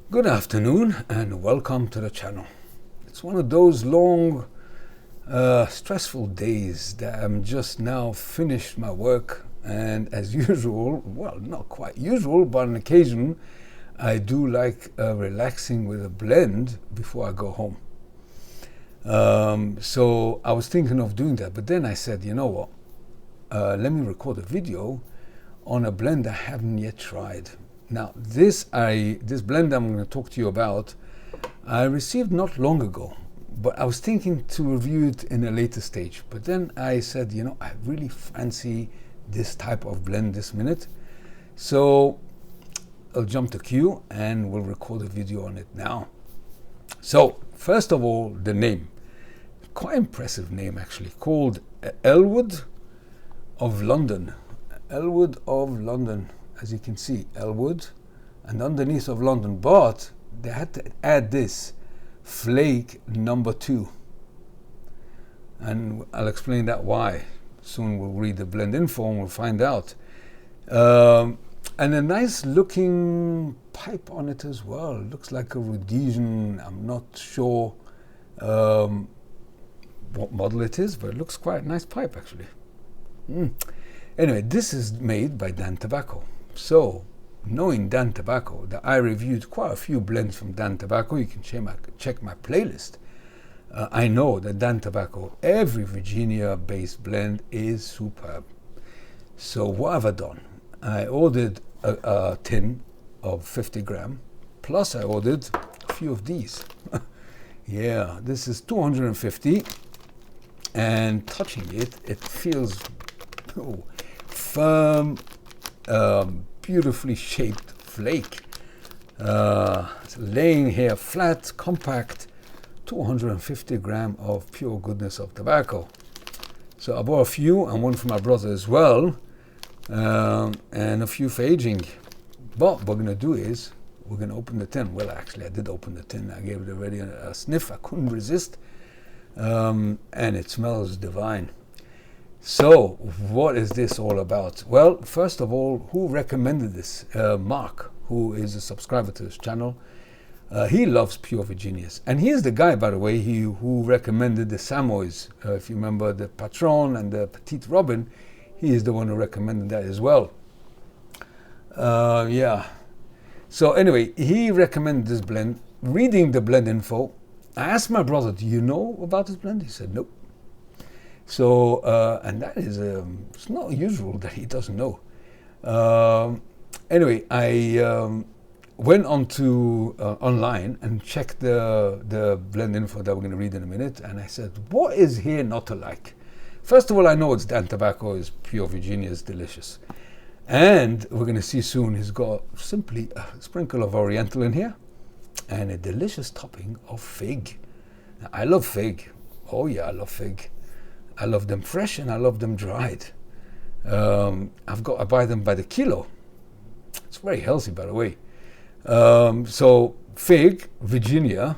Good afternoon and welcome to the channel. It's one of those long, stressful days that I'm just now finished my work, and as usual, well, not quite usual, but on occasion, I do like relaxing with a blend before I go home. So I was thinking of doing that, but then I said, you know what, let me record a video on a blend I haven't yet tried. Now, this blend I'm going to talk to you about, I received not long ago, but I was thinking to review it in a later stage. But then I said, you know, I really fancy this type of blend this minute. So I'll jump the queue and we'll record a video on it now. So first of all, the name. Quite impressive name actually, called Elwood of London. Elwood of London. As you can see, Elwood, and underneath of London, but they had to add this Flake number 2, and I'll explain that why. Soon we'll read the blend info and we'll find out. And a nice looking pipe on it as well. It looks like a Rhodesian. I'm not sure what model it is, but it looks quite a nice pipe actually. Anyway, this is made by Dan Tobacco. So, knowing Dan Tobacco, that I reviewed quite a few blends from Dan Tobacco, you can check my playlist. I know that Dan Tobacco, every Virginia-based blend is superb. So what have I done? I ordered a tin of 50 gram, plus I ordered a few of these. Yeah, this is 250, and touching it, it feels firm, beautifully shaped flake. It's laying here flat, compact, 250 gram of pure goodness of tobacco. So I bought a few and one for my brother as well, and a few for aging. But what we're going to do is we're going to open the tin. Well, actually, I did open the tin. I gave it already a sniff. I couldn't resist, and it smells divine. So, what is this all about? Well, first of all, who recommended this? Mark, who is a subscriber to this channel. He loves pure Virginias. And he's the guy, by the way, who recommended the Samoys. If you remember the Patron and the Petite Robin, he is the one who recommended that as well. Yeah. So anyway, he recommended this blend. Reading the blend info, I asked my brother, do you know about this blend? He said, nope. So, and that is, it's not usual that he doesn't know. Anyway, I went onto online and checked the blend info that we're going to read in a minute, and I said, what is here not to like? First of all, I know it's Dan Tobacco, is pure Virginia, is delicious. And we're going to see soon he's got simply a sprinkle of Oriental in here, and a delicious topping of fig. Now, I love fig. Oh yeah, I love fig. I love them fresh and I love them dried. I buy them by the kilo. It's very healthy, by the way. So fig, Virginia,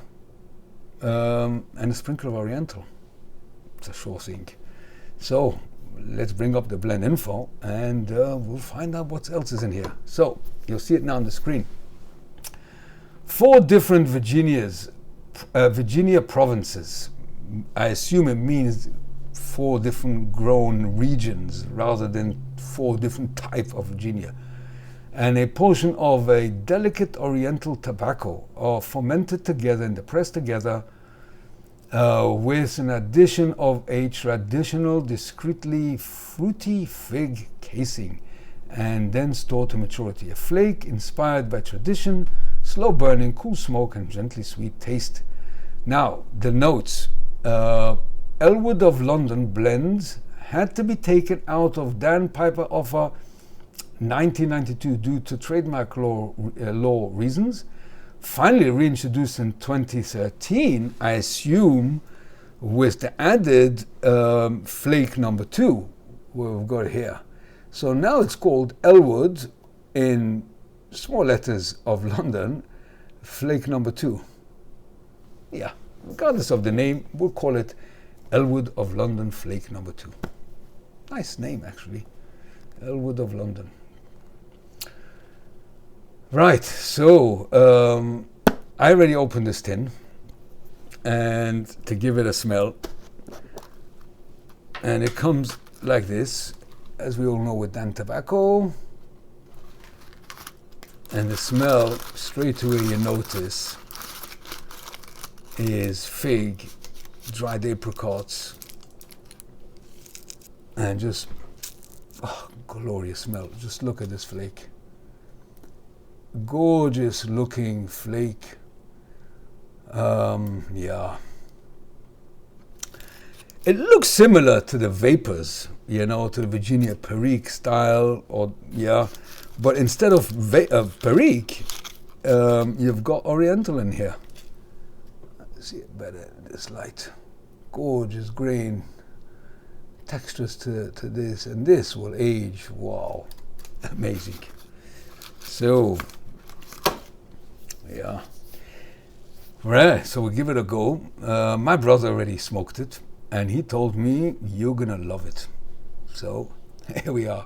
and a sprinkle of Oriental. It's a sure thing. So let's bring up the blend info and we'll find out what else is in here. So you'll see it now on the screen. 4 different Virginia provinces. I assume it means 4 different grown regions rather than 4 different types of Virginia, and a portion of a delicate Oriental tobacco are fermented together and pressed together with an addition of a traditional discreetly fruity fig casing and then stored to maturity. A flake inspired by tradition, slow burning, cool smoke, and gently sweet taste. Now the notes. Elwood of London blends had to be taken out of Dan Piper offer 1992 due to trademark law reasons. Finally reintroduced in 2013, I assume, with the added Flake number 2, we've got it here. So now it's called Elwood in small letters of London, Flake number 2. Yeah, regardless of the name, we'll call it Elwood of London Flake number 2. Nice name, actually. Elwood of London. Right, so I already opened this tin, and to give it a smell, and it comes like this, as we all know with Dan tobacco. And the smell, straight away you notice, is fig, dried apricots, and just glorious smell. Just look at this flake. Gorgeous looking flake. Yeah. It looks similar to the vapors, you know, to the Virginia Perique style, or yeah. But instead of Perique, you've got Oriental in here. See it better in this light. Gorgeous grain, textures to this, and this will age. Wow, amazing. So, yeah. Right, so we'll give it a go. My brother already smoked it, and he told me, you're gonna love it. So, here we are.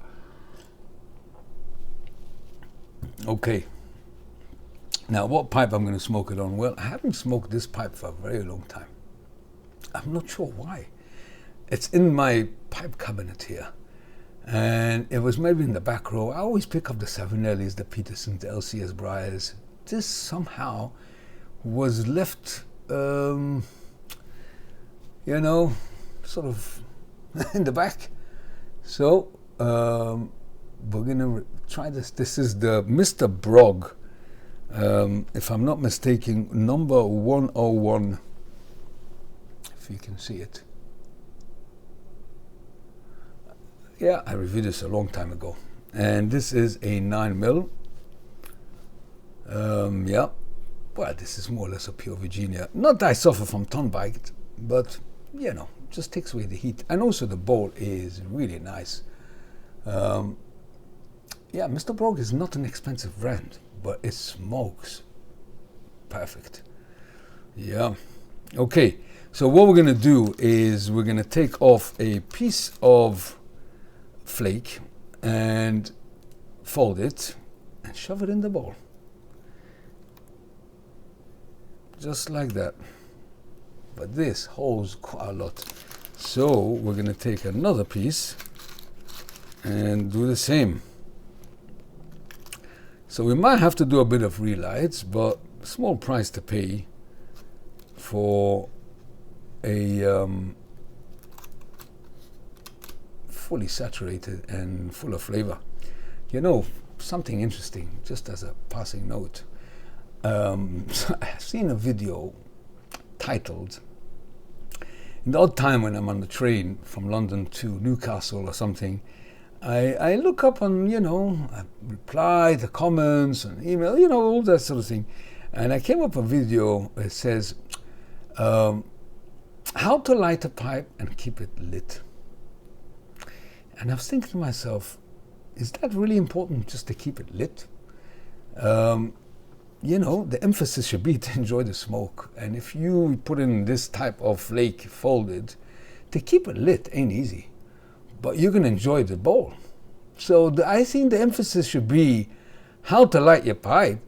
Okay. Now, what pipe I'm going to smoke it on? Well, I haven't smoked this pipe for a very long time. I'm not sure why. It's in my pipe cabinet here. And it was maybe in the back row. I always pick up the Savinellis, the Petersons, the LCS Briars. This somehow was left, you know, sort of in the back. So, we're going to try this. This is the Mr. Brog, if I'm not mistaken, number 101, if you can see it. Yeah, I reviewed this a long time ago. And this is a 9mm. Yeah, well, this is more or less a pure Virginia. Not that I suffer from ton bite, but, you know, just takes away the heat. And also the bowl is really nice. Yeah, Mr. Brog is not an expensive brand, but it smokes perfect. Yeah. Okay, so what we're going to do is we're going to take off a piece of flake and fold it and shove it in the bowl. Just like that. But this holds quite a lot. So we're going to take another piece and do the same. So we might have to do a bit of relights, but small price to pay for a fully saturated and full of flavor. You know, something interesting, just as a passing note. I've seen a video titled, in the odd time when I'm on the train from London to Newcastle or something, I look up on, you know, I reply to comments and email, you know, all that sort of thing. And I came up a video that says, how to light a pipe and keep it lit. And I was thinking to myself, is that really important just to keep it lit? You know, the emphasis should be to enjoy the smoke. And if you put in this type of flake folded, to keep it lit ain't easy. But you can enjoy the bowl. So I think the emphasis should be how to light your pipe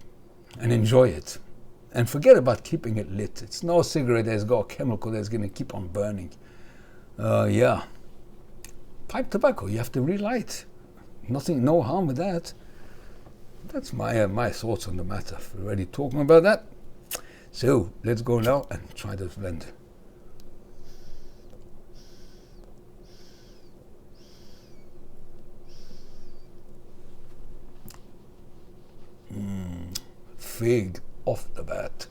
and enjoy it. And forget about keeping it lit. It's no cigarette that's got a chemical that's going to keep on burning. Yeah. Pipe tobacco, you have to relight. Nothing, no harm with that. That's my thoughts on the matter. We're already talking about that. So let's go now and try this blend. Fig off the bat.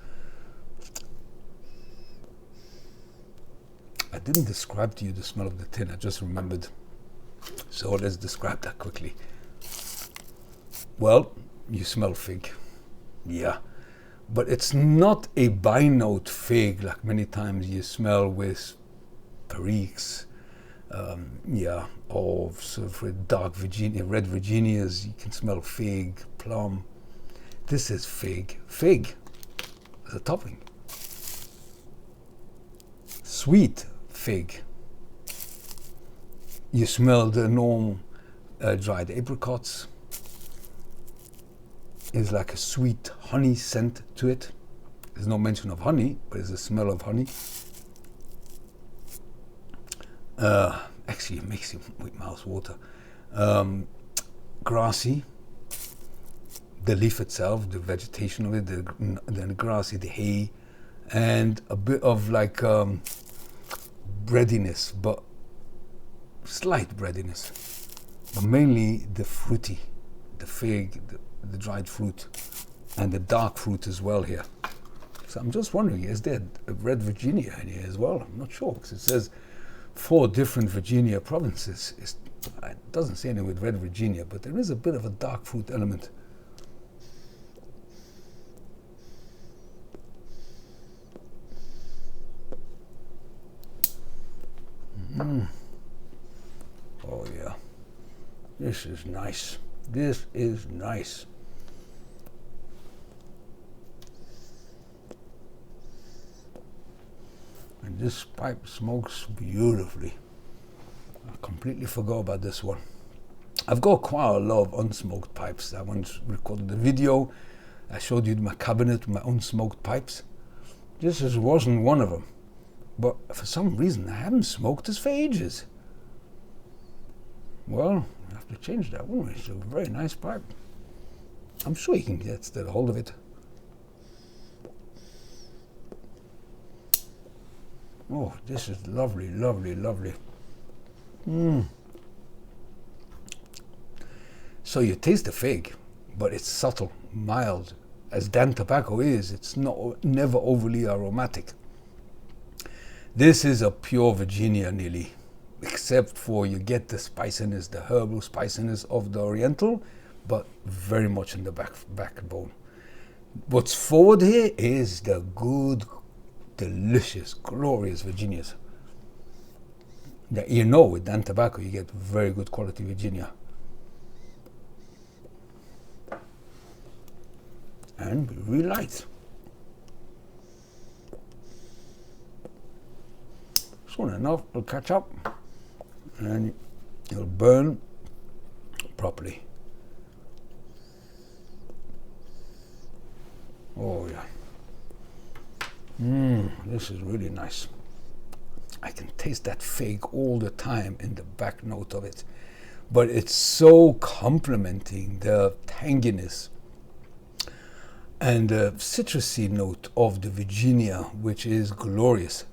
I didn't describe to you the smell of the tin, I just remembered. So let's describe that quickly. Well, you smell fig. Yeah. But it's not a bi-note fig like many times you smell with Periques. Yeah, or sort of dark Virginia, red Virginias. You can smell fig, plum. This is fig. Fig as a topping. Sweet fig. You smell the normal dried apricots. It's like a sweet honey scent to it. There's no mention of honey, but there's a smell of honey. Actually, it makes you with mouth water. Grassy. The leaf itself, the vegetation of it, the grassy, the hay, and a bit of like breadiness, but slight breadiness. But mainly the fruity, the fig, the dried fruit, and the dark fruit as well here. So I'm just wondering, is there a red Virginia in here as well? I'm not sure, because it says 4 different Virginia provinces. It doesn't say anything with red Virginia, but there is a bit of a dark fruit element. Oh yeah, this is nice. This is nice. And this pipe smokes beautifully. I completely forgot about this one. I've got quite a lot of unsmoked pipes. I once recorded a video. I showed you my cabinet, my unsmoked pipes. This wasn't one of them. But for some reason, I haven't smoked this for ages. Well, I have to change that, won't we? It's a very nice pipe. I'm sure you can get a hold of it. Oh, this is lovely, lovely, lovely. So you taste the fig, but it's subtle, mild. As Dan tobacco is, it's never overly aromatic. This is a pure Virginia nearly, except for you get the spiciness, the herbal spiciness of the Oriental, but very much in the backbone. What's forward here is the good, delicious, glorious Virginias. That you know, with Dan tobacco, you get very good quality Virginia. And really light. Soon enough, it'll catch up and it'll burn properly. Oh yeah. This is really nice. I can taste that fig all the time in the back note of it. But it's so complementing the tanginess and the citrusy note of the Virginia, which is glorious.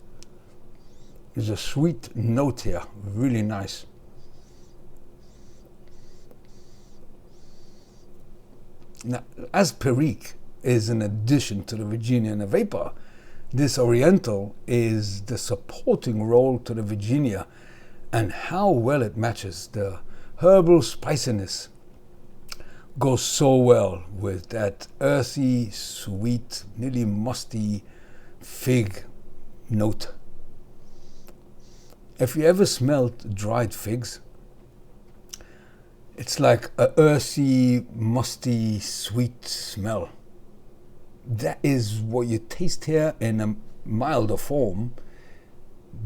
There's a sweet note here, really nice. Now, as Perique is an addition to the Virginia and the Vapor, this Oriental is the supporting role to the Virginia, and how well it matches. The herbal spiciness goes so well with that earthy, sweet, nearly musty fig note. If you ever smelled dried figs, it's like a earthy, musty, sweet smell. That is what you taste here in a milder form,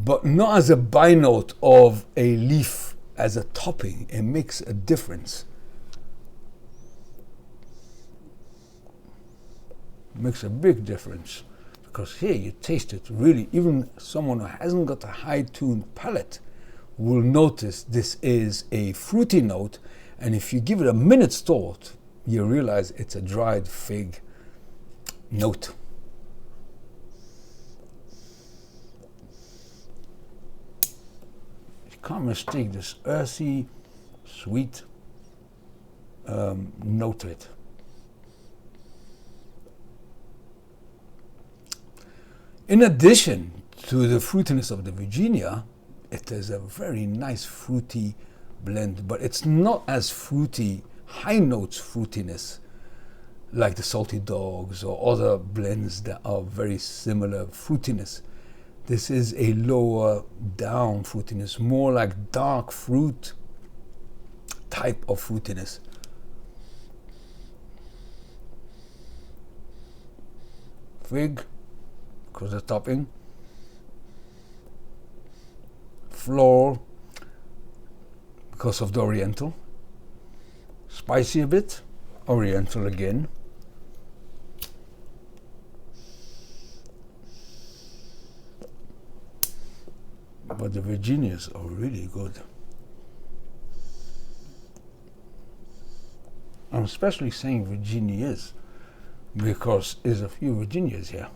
but not as a bynote of a leaf as a topping. It makes a difference. It makes a big difference. Because here you taste it really, even someone who hasn't got a high-tuned palate will notice this is a fruity note, and if you give it a minute's thought, you realize it's a dried fig note. You can't mistake this earthy, sweet note to it. In addition to the fruitiness of the Virginia, it is a very nice fruity blend, but it's not as fruity, high notes fruitiness like the Salty Dogs or other blends that are very similar fruitiness. This is a lower down fruitiness, more like dark fruit type of fruitiness. Fig, because the topping. Floral, because of the Oriental. Spicy a bit, Oriental again. but the Virginias are really good. I'm especially saying Virginias because there's a few Virginias here.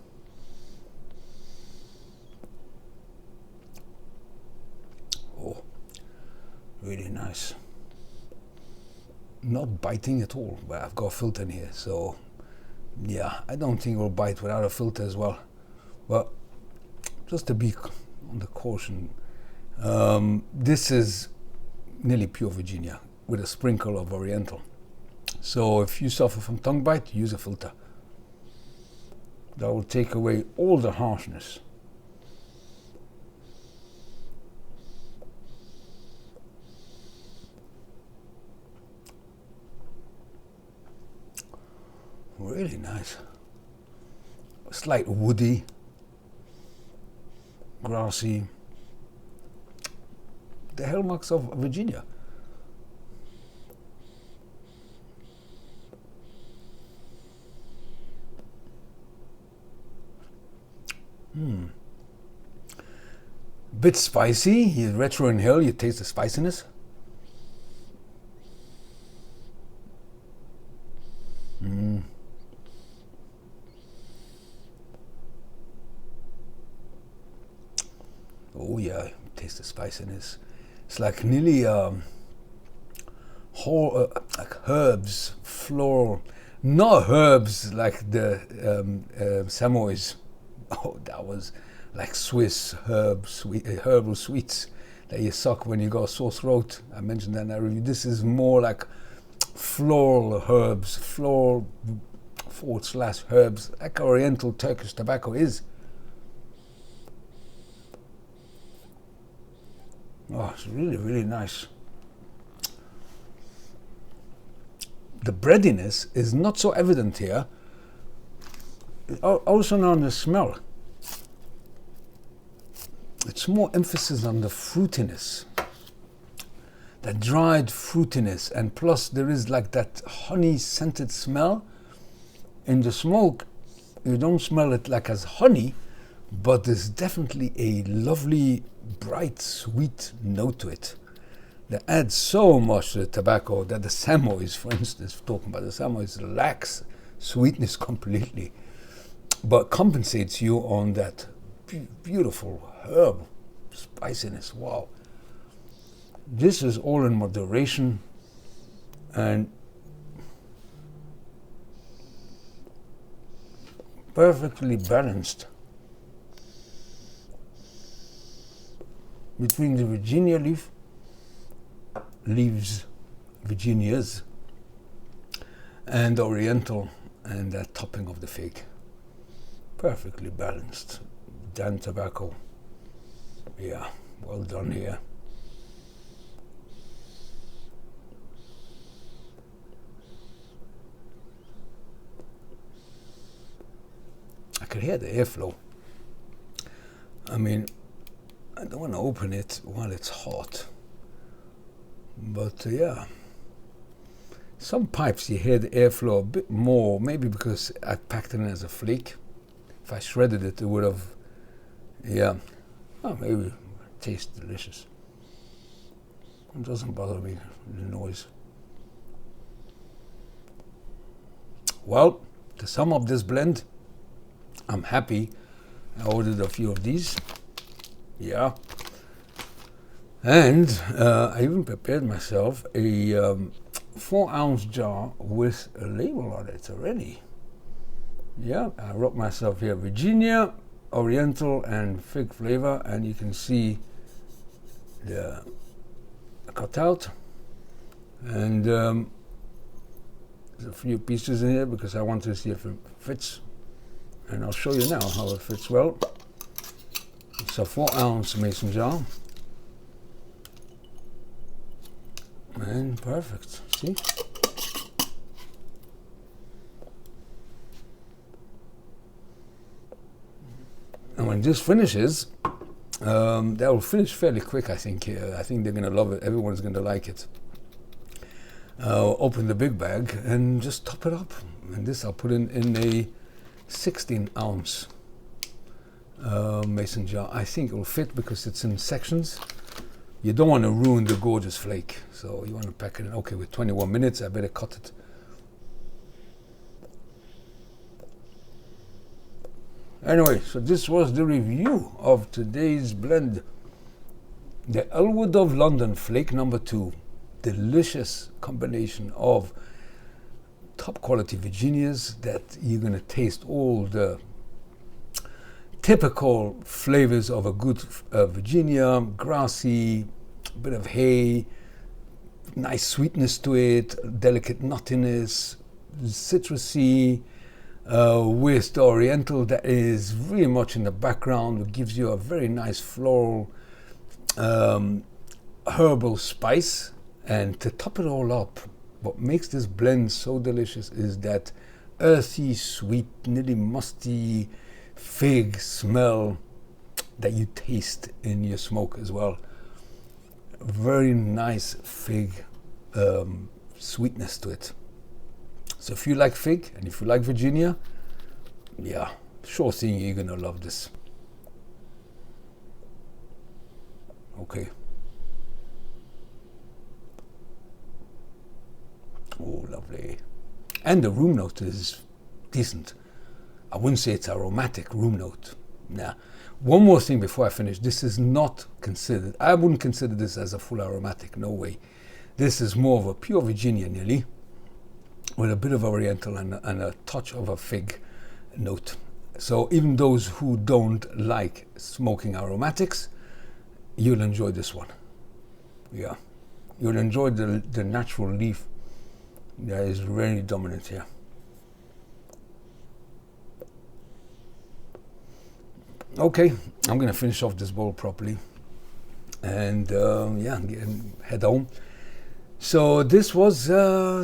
Oh, really nice. Not biting at all, but I've got a filter in here, so yeah, I don't think it will bite without a filter as well. Well, just to be on the caution, this is nearly pure Virginia with a sprinkle of Oriental. So if you suffer from tongue bite, use a filter. That will take away all the harshness. Really nice. Slight woody, grassy. The hallmarks of Virginia. Bit spicy. You retro inhale, you taste the spiciness. Oh yeah, taste the spiciness. It's like nearly whole like herbs, floral, not herbs like the Samoys. Oh, that was like Swiss herbal sweets that you suck when you got a sore throat. I mentioned that in that review. This is more like floral herbs, floral / herbs, like Oriental Turkish tobacco is. Oh, it's really, really nice. The breadiness is not so evident here. Also now on the smell. It's more emphasis on the fruitiness. The dried fruitiness, and plus there is like that honey scented smell. In the smoke, you don't smell it like as honey, but there's definitely a lovely, bright, sweet note to it that adds so much to the tobacco that the Samoys, for instance, talking about the Samoys, lacks sweetness completely, but compensates you on that beautiful herb spiciness. Wow. This is all in moderation and perfectly balanced between the Virginia leaves, Virginias, and Oriental, and that topping of the fig. Perfectly balanced. Dan tobacco. Yeah, well done here. I can hear the airflow. I mean, I don't want to open it while it's hot. But yeah, some pipes you hear the airflow a bit more, maybe because I packed it in as a flake. If I shredded it, it would have, yeah, oh, maybe it tastes delicious. It doesn't bother me, the noise. Well, to sum up this blend, I'm happy. I ordered a few of these. Yeah. And I even prepared myself a 4-ounce jar with a label on it already. Yeah, I wrote myself here Virginia, Oriental, and fig flavor, and you can see the cutout. And there's a few pieces in here because I want to see if it fits. And I'll show you now how it fits well. It's a 4-ounce mason jar. And perfect, see? And when this finishes, that will finish fairly quick, I think. I think they're gonna love it, everyone's gonna like it. Open the big bag and just top it up. And this I'll put in a 16-ounce mason jar. I think it will fit because it's in sections. You don't want to ruin the gorgeous flake, so you want to pack it in. Okay, with 21 minutes, I better cut it. Anyway, so this was the review of today's blend. The Elwood of London Flake number 2. Delicious combination of top quality Virginias that you're going to taste all the typical flavors of a good Virginia, grassy, bit of hay, nice sweetness to it, delicate nuttiness, citrusy, with the Oriental that is really much in the background. It gives you a very nice floral, herbal spice. And to top it all up, what makes this blend so delicious is that earthy, sweet, nearly musty fig smell that you taste in your smoke as well. Very nice fig sweetness to it. So if you like fig and if you like Virginia, yeah, sure thing you're gonna love this. Okay. Oh, lovely. And the room note is decent. I wouldn't say it's aromatic room note. Nah. One more thing before I finish. This is not considered, I wouldn't consider this as a full aromatic, no way. This is more of a pure Virginia nearly, with a bit of Oriental and a touch of a fig note. So even those who don't like smoking aromatics, you'll enjoy this one. Yeah. You'll enjoy the natural leaf that is really dominant here. Okay, I'm gonna finish off this bowl properly and yeah, head home. So this was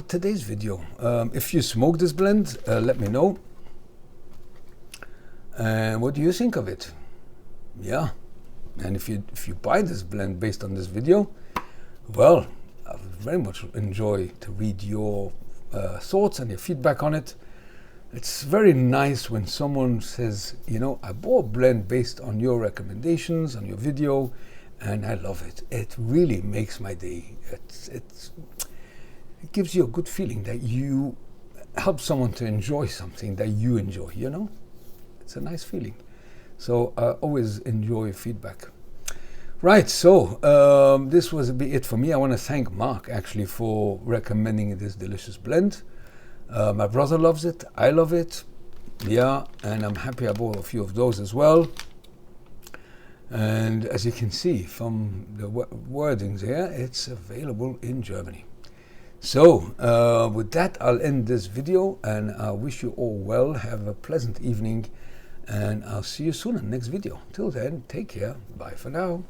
today's video. If you smoke this blend, let me know. And what do you think of it? Yeah, and if you buy this blend based on this video, well, I would very much enjoy to read your thoughts and your feedback on it. It's very nice when someone says, you know, I bought a blend based on your recommendations, on your video, and I love it. It really makes my day. It gives you a good feeling that you help someone to enjoy something that you enjoy, you know? It's a nice feeling. So I always enjoy feedback. Right, so this was it for me. I want to thank Mark actually for recommending this delicious blend. My brother loves it, I love it, yeah, and I'm happy I bought a few of those as well. And as you can see from the wordings here, it's available in Germany. So with that, I'll end this video, and I wish you all well. Have a pleasant evening, and I'll see you soon in the next video. Till then, take care. Bye for now.